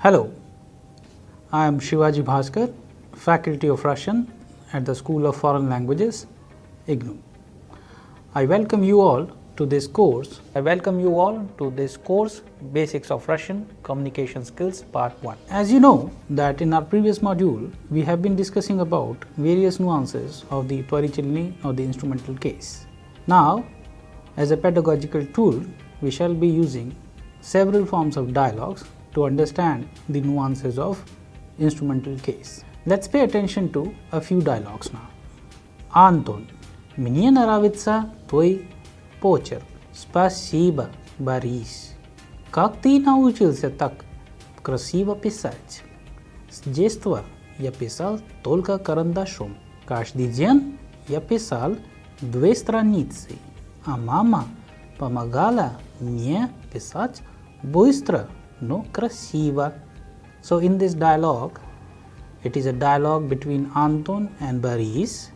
Hello, I am Shivaji Bhaskar, Faculty of Russian at the School of Foreign Languages, IGNOU. I welcome you all to this course. Basics of Russian Communication Skills Part 1. As you know that in our previous module, we have been discussing about various nuances of the tvarichalni or the instrumental case. Now, as a pedagogical tool, we shall be using several forms of dialogues to understand the nuances of instrumental case. Let's pay attention to a few dialogues now. Anton, мне нравится твой почерк. Спасибо, Борис. Как ты научился так красиво писать? С детства я писал только карандашом. Каждый день я писал 2 страницы, а мама помогала мне писать быстро, но красиво. So in this dialogue, it is a dialogue between Anton and Boris.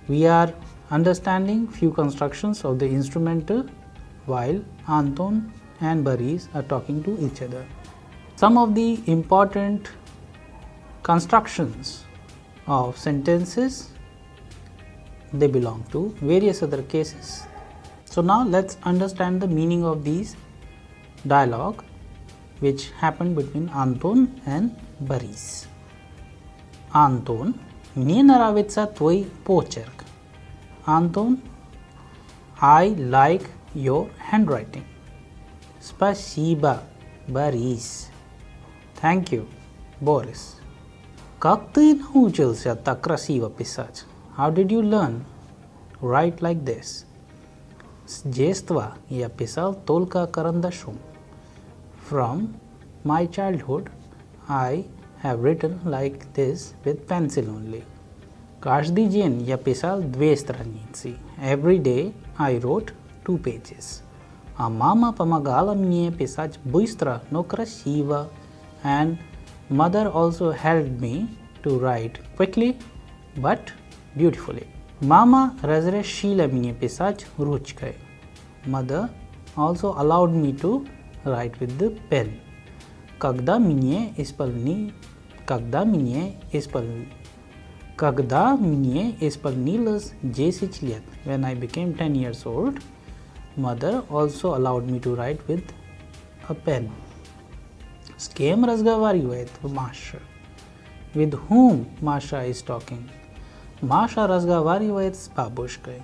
We are understanding few constructions of the instrumental while Anton and Boris are talking to each other. Some of the important constructions of sentences, they belong to various other cases. So now let's understand the meaning of these dialogue which happened between Anton and Boris. Anton, мне нравится твой почерк. Anton, I like your handwriting. Спасибо, Борис. Thank you, Boris. Как ты научился так красиво писать? How did you learn to write like this? С детства я писал только карандашом. From my childhood, I have written like this with pencil only. Каждый день я писал 2 страницы. Every day I wrote 2 pages. А мама помогала мне писать быстро, но красиво. And mother also helped me to write quickly but beautifully. Мама разрешила мне писать ручкой. Mother also allowed me to write with the pen. Когда мне исполнилось 10 лет, when I became 10 years old, mother also allowed me to write with a pen. С кем разговаривает Маша? With whom Masha is talking? Masha разговаривает с бабушкой.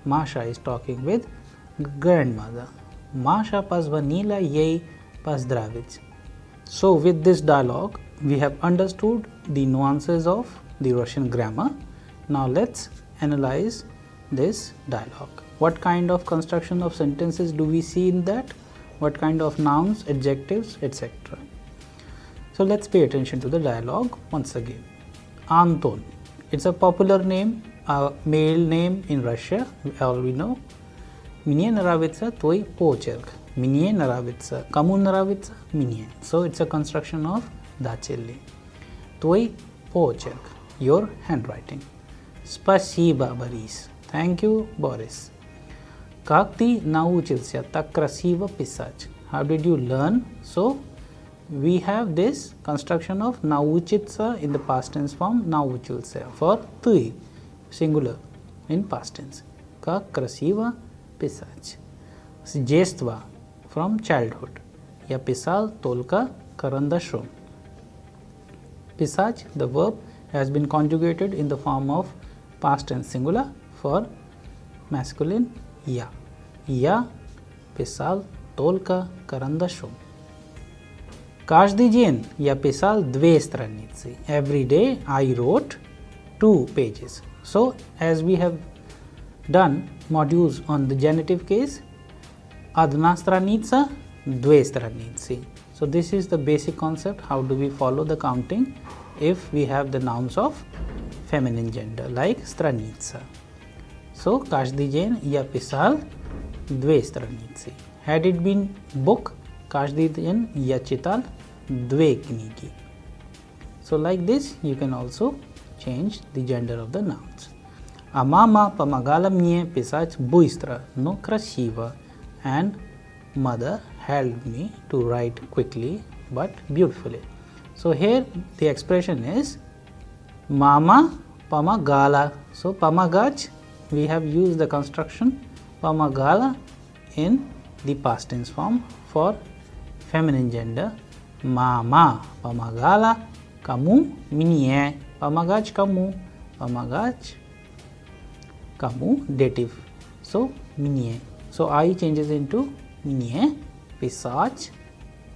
Masha is talking with grandmother. Masha позвонила ей поздравить. So with this dialogue, we have understood the nuances of the Russian grammar. Now let's analyze this dialogue. What kind of construction of sentences do we see in that? What kind of nouns, adjectives, etc. So let's pay attention to the dialogue once again. Anton, it's a popular name, a male name in Russia, all we know. Мне нравится твой почерк. Мне нравится. Кому нравится? Мне. So it's a construction of дательный. Твой почерк. Your handwriting. Спасибо, Борис. Thank you, Boris. Как ты научился так красиво писать? How did you learn? So we have this construction of научиться in the past tense form, научился for ты, singular in past tense. Как красиво писать. С детства, from childhood. Я писал только карандашом. Писать, the verb has been conjugated in the form of past tense singular for masculine я. Я писал только карандашом. Каждый день я писал 2 страницы. Every day I wrote 2 pages. So as we have done modules on the genitive case, одна страница, 2 страницы. So this is the basic concept. How do we follow the counting if we have the nouns of feminine gender like страница. So каждый день я писал 2 страницы. Had it been book, каждый день я читал 2 книги. So like this you can also change the gender of the nouns. А мама помогала мне писать быстро, но красиво. And mother helped me to write quickly but beautifully. So here the expression is Mama Pamagala. So Pamagach, we have used the construction Pamagala in the past tense form for feminine gender. Mama Pamagala kamu minie. Pamagach kamu. Pamagach kamu dative. So minie. So I changes into minie. Pisach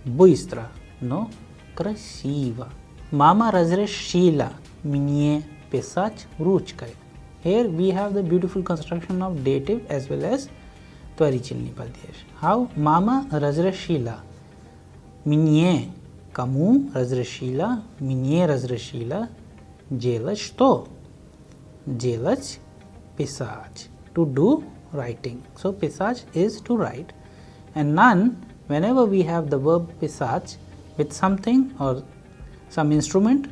быстро, но красиво. Mama разрешила мне писать ручкой. Here we have the beautiful construction of dative as well as творительный падеж. How? Mama разрешила мне. Кому разрешила? Мне разрешила делать что? Делать писать. To do writing. So pisach is to write, and none, whenever we have the verb pisach with something or some instrument,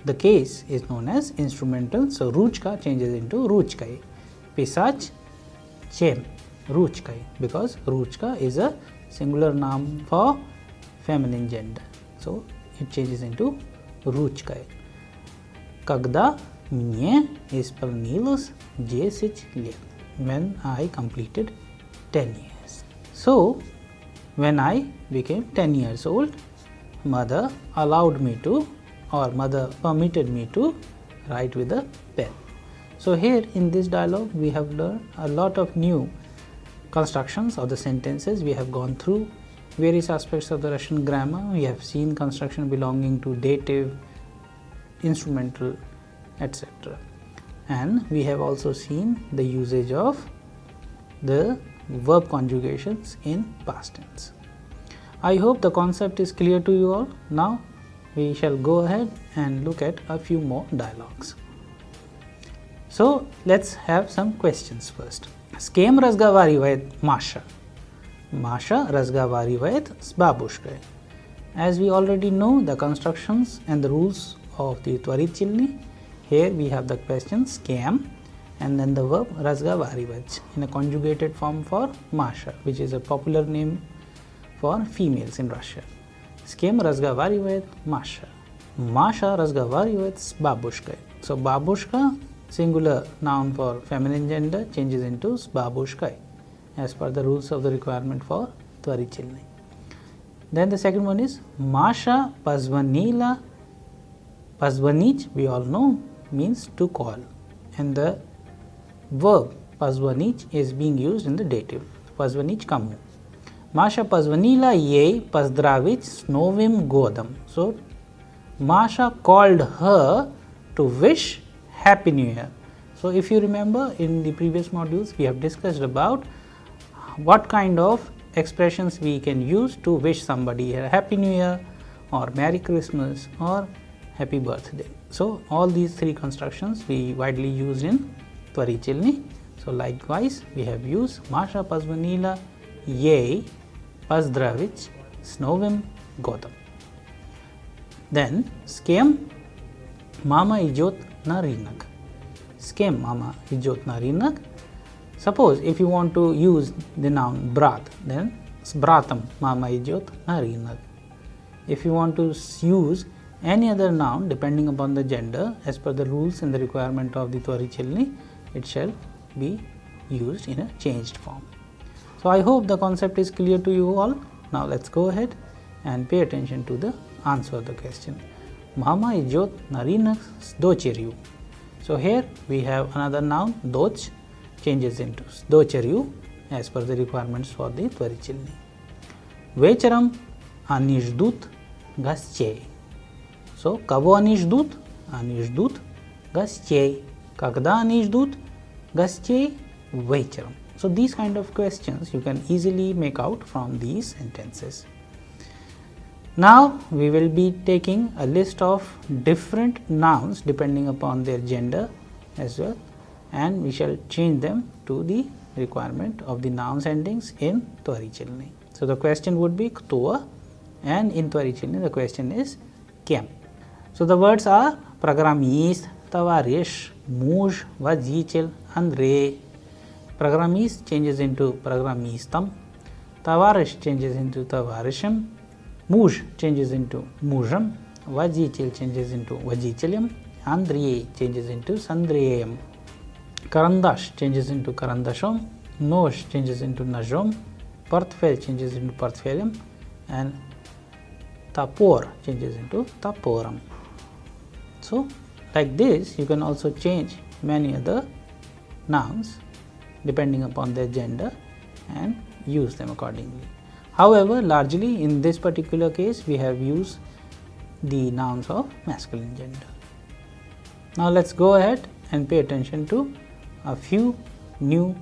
the case is known as instrumental. So ruchka changes into ruchkai. Pisach chem ruchkai, because ruchka is a singular noun for feminine gender. So it changes into ruchkai. Когда мне исполнилось 10 лет, when I completed 10 years. So when I became 10 years old, mother allowed me to, or mother permitted me to write with a pen. So here in this dialogue we have learned a lot of new constructions of the sentences. We have gone through various aspects of the Russian grammar. We have seen construction belonging to dative, instrumental, etc. And we have also seen the usage of the verb conjugations in past tense. I hope the concept is clear to you all. Now we shall go ahead and look at a few more dialogues. So let's have some questions first. С кем разговаривает Masha? Masha разговаривает с бабушкой. As we already know the constructions and the rules of the творительный, here we have the question с кем and then the verb разговаривать in a conjugated form for Masha, which is a popular name for females in Russia. С кем разговаривает Masha? Masha разговаривает с бабушкой. So бабушка, singular noun for feminine gender, changes into с бабушкой as per the rules of the requirement for творительный. Then the second one is Masha позвонила. Позвонить, we all know, means to call, and the verb позвонить is being used in the dative. Позвонить кому? Masha позвонила ей поздравить с Новым годом. So Masha called her to wish Happy New Year. So if you remember, in the previous modules we have discussed about what kind of expressions we can use to wish somebody a Happy New Year or Merry Christmas or Happy Birthday. So all these three constructions we widely use in творительный. So likewise we have used Masha позвонила ей поздравить с Новым годом. Then с кем мама идет на рынок? С кем мама идет на рынок? Suppose if you want to use the noun брат, then с братом мама идет на рынок. If you want to use any other noun depending upon the gender as per the rules and the requirement of the творительный, it shall be used in a changed form. So I hope the concept is clear to you all. Now let's go ahead and pay attention to the answer of the question. Mama идет на рынок с дочерью. So here we have another noun, дочь, changes into с дочерью as per the requirements for the творительный. Вечером они ждут гостей. So кого они ждут? Они ждут гостей. Когда они ждут гостей? Вечером. So these kind of questions you can easily make out from these sentences. Now we will be taking a list of different nouns depending upon their gender as well, and we shall change them to the requirement of the nouns endings in творительный. So the question would be кто, and in творительный the question is кем. So the words are программист, товарищ, муж, водитель, Андрей. Программист changes into программистом, товарищ changes into товарищем, Muž changes into mужем, водитель changes into водителем, Андрей changes into с Андреем, карандаш changes into карандашом, нож changes into ножом, портфель changes into портфелем, and топор changes into топором. So, like this, you can also change many other nouns depending upon their gender and use them accordingly. However, largely in this particular case, we have used the nouns of masculine gender. Now, let's go ahead and pay attention to a few new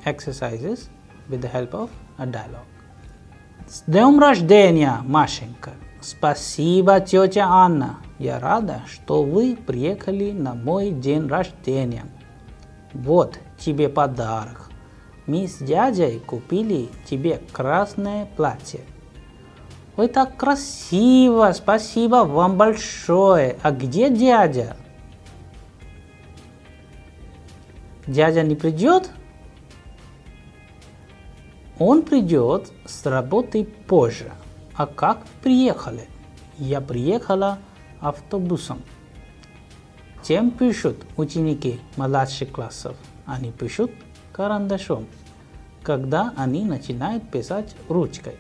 exercises with the help of a dialogue. С днем рождения, Машенька! Спасибо, тетя Анна! Я рада, что вы приехали на мой день рождения. Вот тебе подарок. Мы с дядей купили тебе красное платье. Ой, так красиво! Спасибо вам большое! А где дядя? Дядя не придет? Он придет с работы позже. А как приехали? Я приехала автобусом. Чем пишут ученики младших классов? Они пишут карандашом, когда они начинают писать ручкой.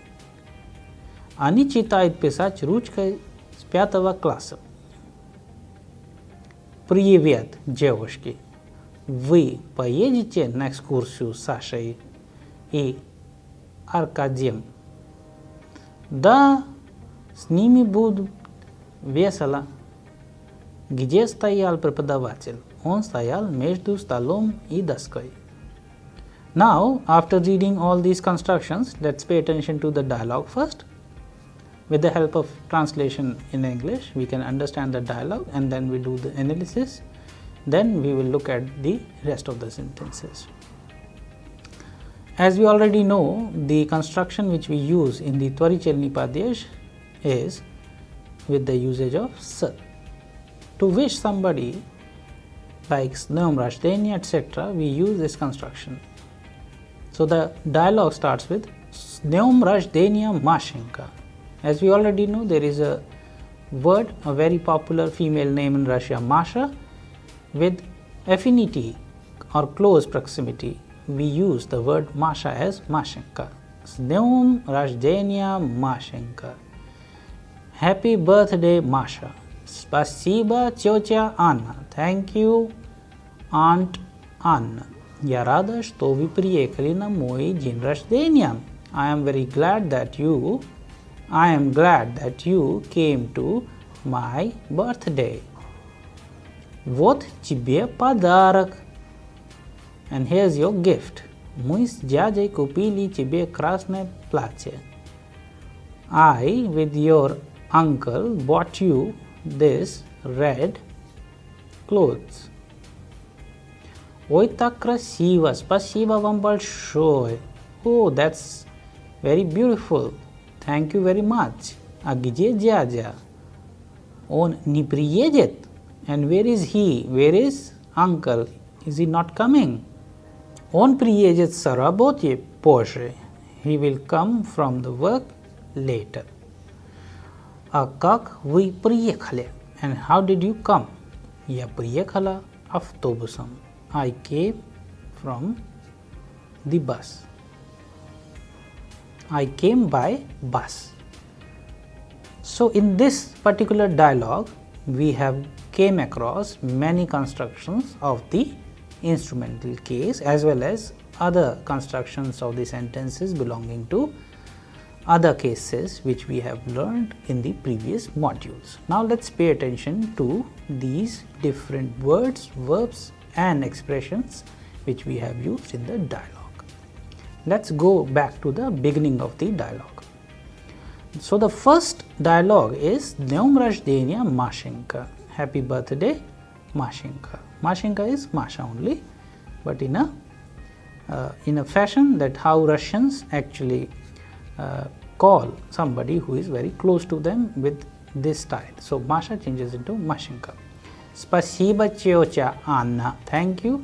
Они читают писать ручкой с 5 класса. Привет, девушки! Вы поедете на экскурсию с Сашей и Аркадием? Да, с ними будет весело. Где стоял преподаватель? Он стоял между столом и доской. Now, after reading all these constructions, let's pay attention to the dialogue first. With the help of translation in English, we can understand the dialogue and then we do the analysis. Then we will look at the rest of the sentences. As we already know, the construction which we use in the Tvarichalni Padyash is with the usage of s. To wish somebody like Dnam Rajhdenia, etc., we use this construction. So the dialogue starts with Dnam Rajhdenia Mashenka. As we already know, there is a word, a very popular female name in Russia, Masha, with affinity or close proximity. We use the word Masha as Mashenka. Dnam Rajhdenia Mashenka. Happy birthday, Masha. Спасибо, тетя Анна. Thank you, Aunt Anna. Я рада, что вы приехали на мой день рождения. I am glad that you came to my birthday. Вот тебе подарок. And here's your gift. Мы с дядей купили тебе красное платье. I, with your uncle, bought you this red clothes. Ой, так красиво! Спасибо вам большое! Oh, that's very beautiful. Thank you very much. А где дядя? Он не приедет? And where is he? Where is uncle? Is he not coming? Он приедет с работы позже. He will come from the work later. А как вы приехали? And how did you come? Я приехала автобусом. I came from the bus. I came by bus. So in this particular dialogue, we have came across many constructions of the instrumental case as well as other constructions of the sentences belonging to other cases which we have learned in the previous modules. Now let's pay attention to these different words, verbs and expressions which we have used in the dialogue. Let's go back to the beginning of the dialogue. So the first dialogue is Dnam Rajhdenia Mashenka. Happy birthday, Mashenka. Mashenka is Masha only, but in a fashion that how Russians actually call somebody who is very close to them with this style. So Masha changes into Mashenka. Спасибо, тетя Анна. Thank you,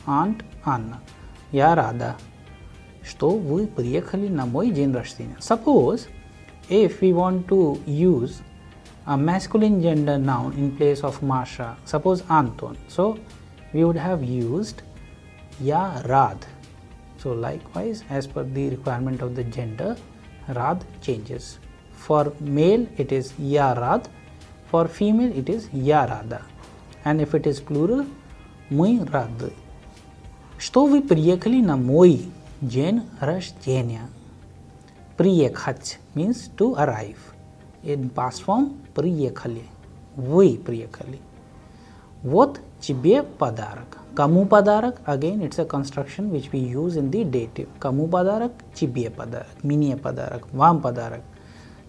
Aunt Anna. Я рада, что вы приехали на мой день рождения. Suppose if we want to use a masculine gender noun in place of Masha, suppose Anton, so we would have used Ya Rad. So likewise, as per the requirement of the gender, Rad changes. For male it is Ya Rad, for female it is Ya Rada, and if it is plural, Mui Rad. Что вы приехали на мой день рождения? Приехать means to arrive. In past form, приехали. Вы приехали. Вот тебе подарок. Кому подарок? Again, it's a construction which we use in the dative. Кому подарок? Тебе подарок. Мне подарок. Вам подарок.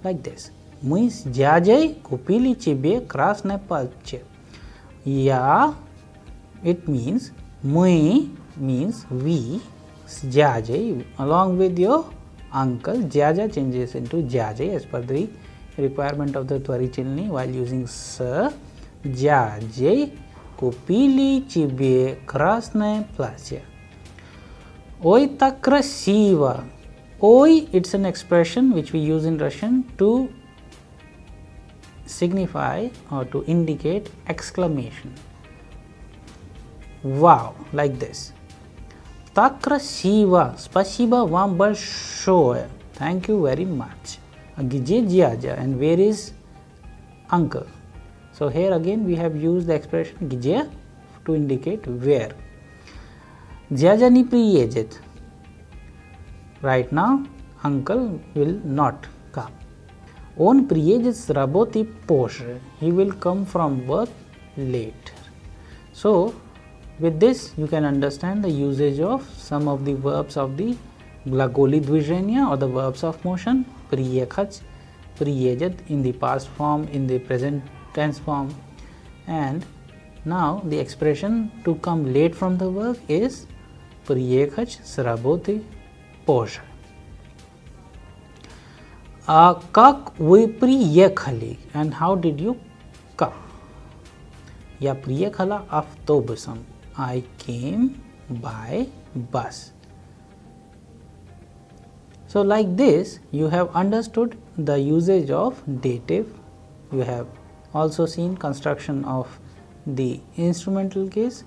Like this. Мы с дядей купили тебе красное платье. Я, it means, мы means we, с дядей, along with your uncle. Dyaja changes into djajai as per the requirement of the Tvarichelny while using s. Djajai купили тебе красное платье. Ой, так красиво. Ой, it's an expression which we use in Russian to signify or to indicate exclamation. Wow, like this. Так красиво. Спасибо вам большое. Thank you very much. Где дядя and where is uncle? So here again we have used the expression где to indicate where. Дядя не приедет. Right now uncle will not come. Он приедет с работы позже. He will come from work later. So with this you can understand the usage of some of the verbs of the glagoli dvizhenya or the verbs of motion. Приехать, приедет in the past form, in the present tense form, and now the expression to come late from the verb is приехать с работы позже. Как вы приехали and how did you come? Я приехала автобусом. I came by bus. So like this you have understood the usage of dative. You have also seen construction of the instrumental case.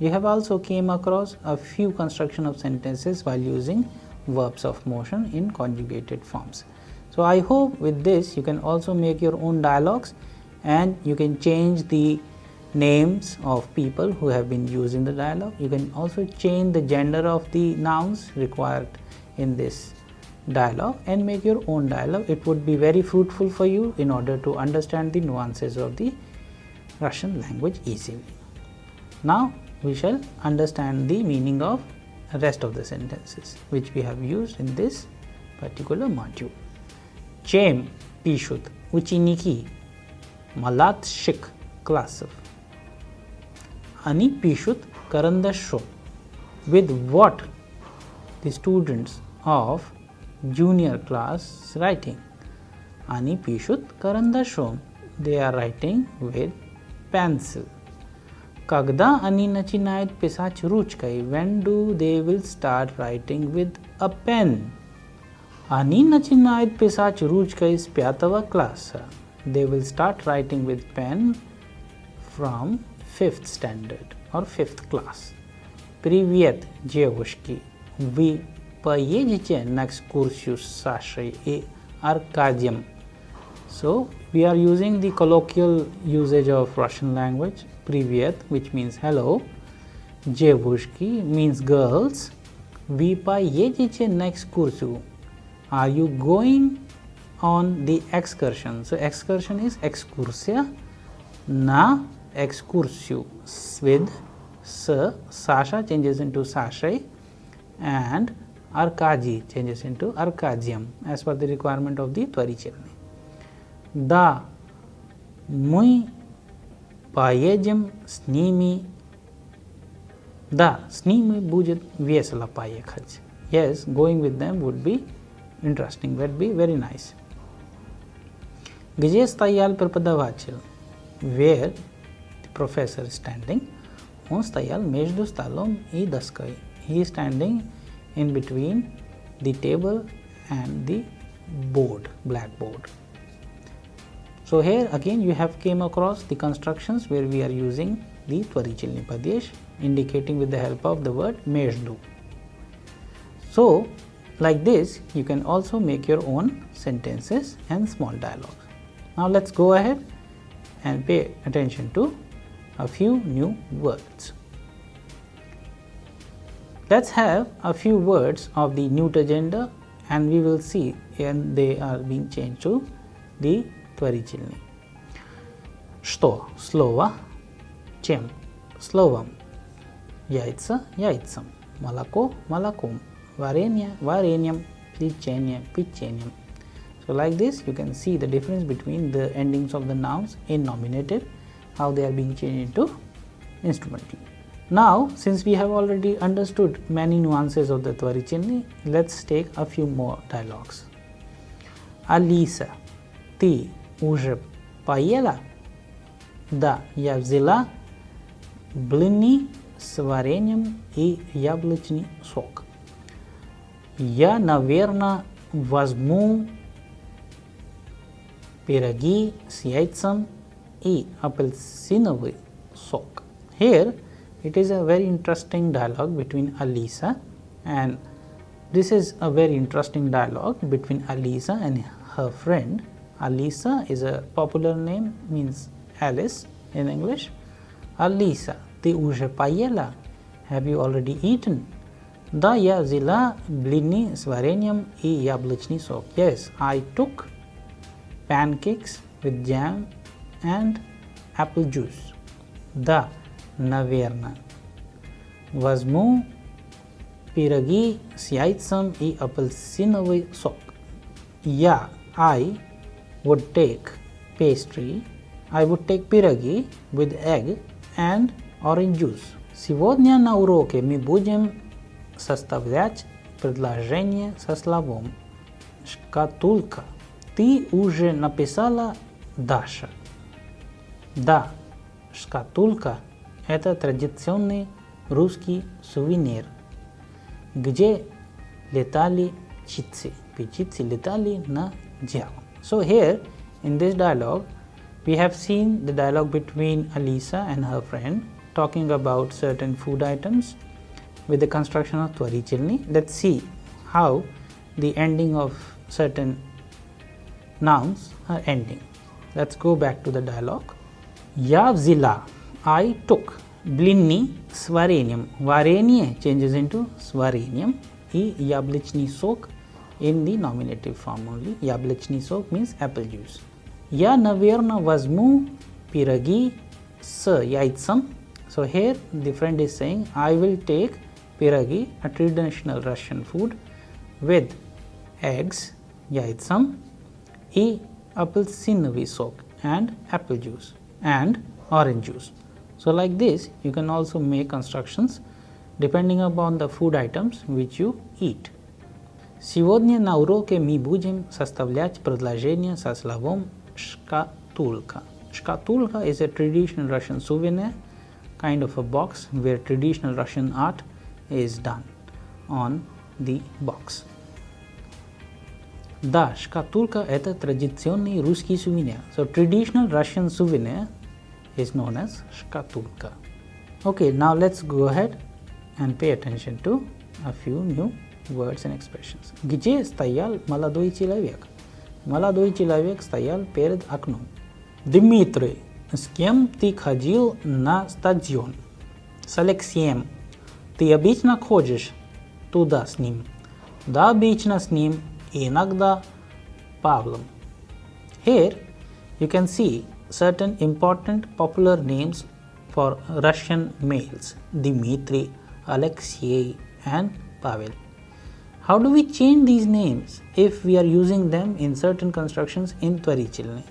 You have also came across a few construction of sentences while using verbs of motion in conjugated forms. So I hope with this you can also make your own dialogues and you can change the names of people who have been used in the dialogue. You can also change the gender of the nouns required in this dialogue and make your own dialogue. It would be very fruitful for you in order to understand the nuances of the Russian language easily. Now we shall understand the meaning of the rest of the sentences which we have used in this particular module. Чем пишут ученики младших классов? Они пишут карандашом. With what the students of junior class writing? Они пишут карандашом. They are writing with pencil. Когда они начинают писать ручкой? When do they will start writing with a pen? Они начинают писать ручкой с 5 класса. They will start writing with pen from 5th standard or 5th class. Привет, девушки. Вы поедете на экскурсию с Сашей и Аркадием? So we are using the colloquial usage of Russian language. Привет, which means hello. Девушки means girls. Вы поедете на экскурсию. Are you going on the excursion? So excursion is excursia. Na excursiu with Sasha changes into Sashai and Arkady changes into Arkadium as per the requirement of the Tvarichelny. Да, мы поедем с ними. Да, с ними будет весело поехать. Yes, going with them would be interesting, would be very nice. Где стоял преподаватель? Where the professor is standing. Он стоял между столом и доской. He is standing in between the table and the board, blackboard. So here again you have came across the constructions where we are using the Tvarichilni Padesh, indicating with the help of the word mezhdu. So like this you can also make your own sentences and small dialogues. Now let's go ahead and pay attention to a few new words. Let's have a few words of the neuter gender and we will see and they are being changed to the Tvarichilni. Что – слово, чем – словом, яйца – яйцем, молоко – молоком, варенье – вареньем, печенье – печеньем. So like this you can see the difference between the endings of the nouns in nominative, how they are being changed into instrumental. Now since we have already understood many nuances of the Tvarichilni, let's take a few more dialogues. Алиса, ты уже поела? Да, я взяла блины с вареньем и яблочный сок. Я, наверное, возьму пироги с яйцем и апельсиновый сок. Here it is a very interesting dialogue between Alisa, and this is a very interesting dialogue between Alisa and her friend. Alisa is a popular name, means Alice in English. Alisa, ты уже поела? Have you already eaten? Да, я взяла блины с вареньем и яблочный сок. Yes, I took pancakes with jam and apple juice. Да, наверное. Возьму пироги с яйцем и апельсиновый сок. Yeah, I would take pastry. I would take пироги with egg and orange juice. Сегодня на уроке мы будем составлять предложение со словом шкатулка. Ты уже написала, Даша? Да, шкатулка – это традиционный русский сувенир, где летали птицы. Птицы летали на дерево. So here in this dialogue we have seen the dialogue between Alisa and her friend talking about certain food items with the construction of Tvarichilni. Let's see how the ending of certain nouns are ending. Let's go back to the dialogue. Я взяла, I took, блины с вареньем. Варенье changes into с вареньем и яблочный сок in the nominative form only. Яблочный сок means apple juice. Я, наверное, возьму пироги с яйцем. So here the friend is saying, I will take пироги, a traditional Russian food, with eggs, яйцем, и апельсиновый сок, and apple juice, and orange juice. So like this, you can also make constructions depending upon the food items which you eat. Сегодня на уроке мы будем составлять предложение со словом шкатулка. Шкатулка is a traditional Russian souvenir, kind of a box where traditional Russian art is done on the box. Да, шкатулка – это традиционный русский сувенир. So traditional Russian souvenir is known as шкатулка. Okay, now let's go ahead and pay attention to a few new words and expressions. Где стоял молодой человек? Молодой человек стоял перед окном. Дмитрий, с кем ты ходил на стадион? С Алексеем. Ты обычно ходишь туда с ним? Да, обычно с ним, и иногда Павлом. Here you can see certain important popular names for Russian males: Dmitry, Alexei, and Pavel. How do we change these names if we are using them in certain constructions in Tvarichilni?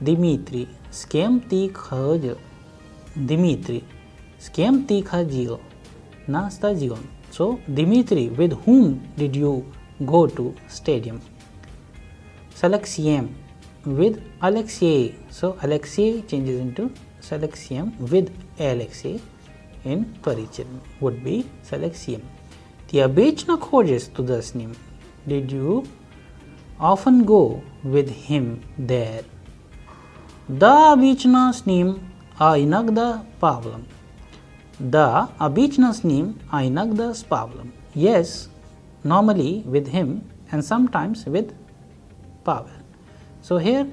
Dmitry, с кем ты ходил? Dmitry, с кем ты ходил на стадион? So, Dmitry, with whom did you go to stadium? С Алексеем, with Alexei. So, Alexei changes into с Алексеем, with Alexei in Tvarichilni would be с Алексеем. Ты обычно ходишь туда с ним? Did you often go with him there. Da обычно с ним, а иногда Павлом. Da обычно с ним, а иногда с Павлом. Yes, normally with him and sometimes with Pavel. So here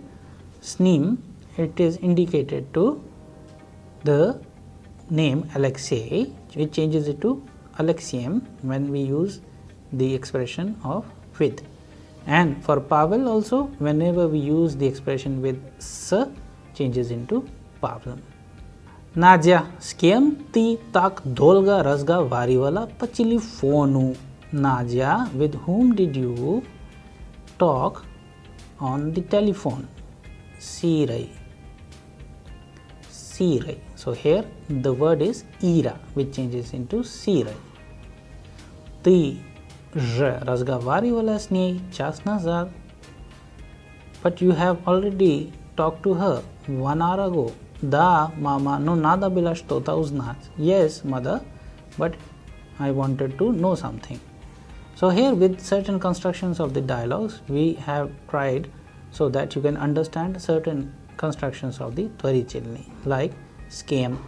s nim, it is indicated to the name Alexei, which changes it to Alexeim when we use the expression of with. And for Pavel also, whenever we use the expression with s, changes into Pavlom. Nadya, с кем ты так долго разговаривала по телефону? Nadya, with whom did you talk on the telephone? Sirai. Sirai. So here the word is ira, which changes into Sirai. Ты же разговаривала с ней час назад. But you have already talked to her 1 hour ago. Да, мама, но надо было что-то узнать. Yes, mother, but I wanted to know something. So here with certain constructions of the dialogues, we have tried so that you can understand certain constructions of the Tvarichelny, like Skem,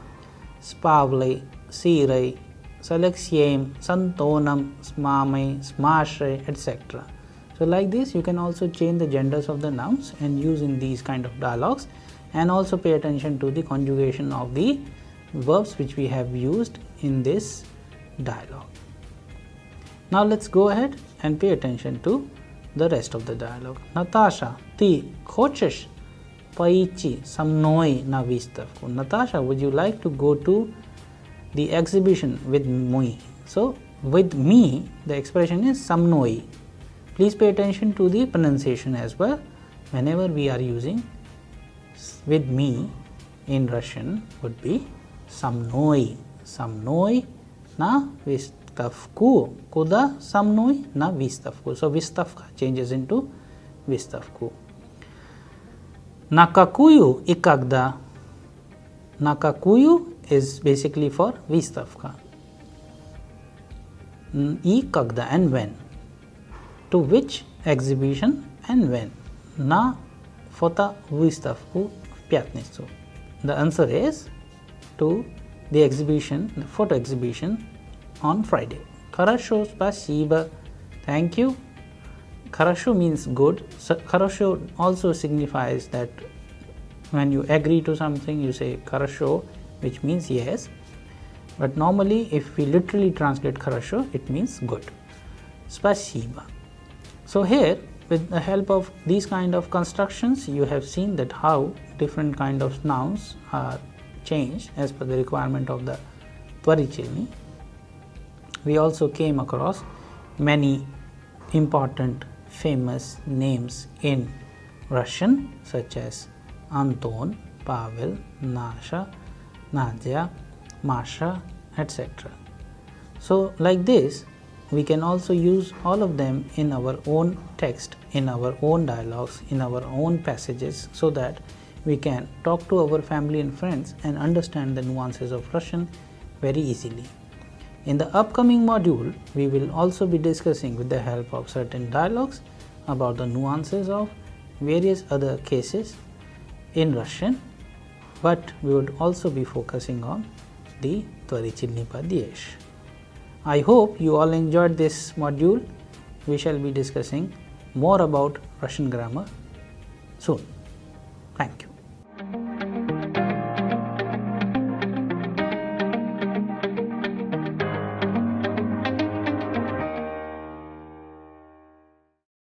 Spavlai, Sirai, Salexiam, Santonam, Smamai, Smashre, etc. So like this, you can also change the genders of the nouns and use in these kind of dialogues, and also pay attention to the conjugation of the verbs which we have used in this dialogue. Now let's go ahead and pay attention to the rest of the dialogue. Natasha, ты хочешь пойти со мной на выставку? Natasha, would you like to go to the exhibition with me? So with me, the expression is со мной. Please pay attention to the pronunciation as well. Whenever we are using with me in Russian would be со мной. Со мной на выставку. Куда со мной? На выставку. So выставка changes into выставку. На какую и когда? На какую is basically for выставка. И когда, and when. To which exhibition and when. На фотовыставку в пятницу. The answer is to the exhibition, the photo exhibition on Friday. Хорошо, спасибо. Thank you. Хорошо means good. So, хорошо also signifies that when you agree to something, you say хорошо, which means yes. But normally, if we literally translate хорошо, it means good. Спасибо. So here, with the help of these kind of constructions, you have seen that how different kind of nouns are changed as per the requirement of the Tvarichelny. We also came across many important famous names in Russian, such as Anton, Pavel, Nasha, Nadya, Masha, etc. So like this, we can also use all of them in our own text, in our own dialogues, in our own passages, so that we can talk to our family and friends and understand the nuances of Russian very easily. In the upcoming module, we will also be discussing with the help of certain dialogues about the nuances of various other cases in Russian, but we would also be focusing on the Tvarichelny Padyesh. I hope you all enjoyed this module. We shall be discussing more about Russian grammar soon. Thank you.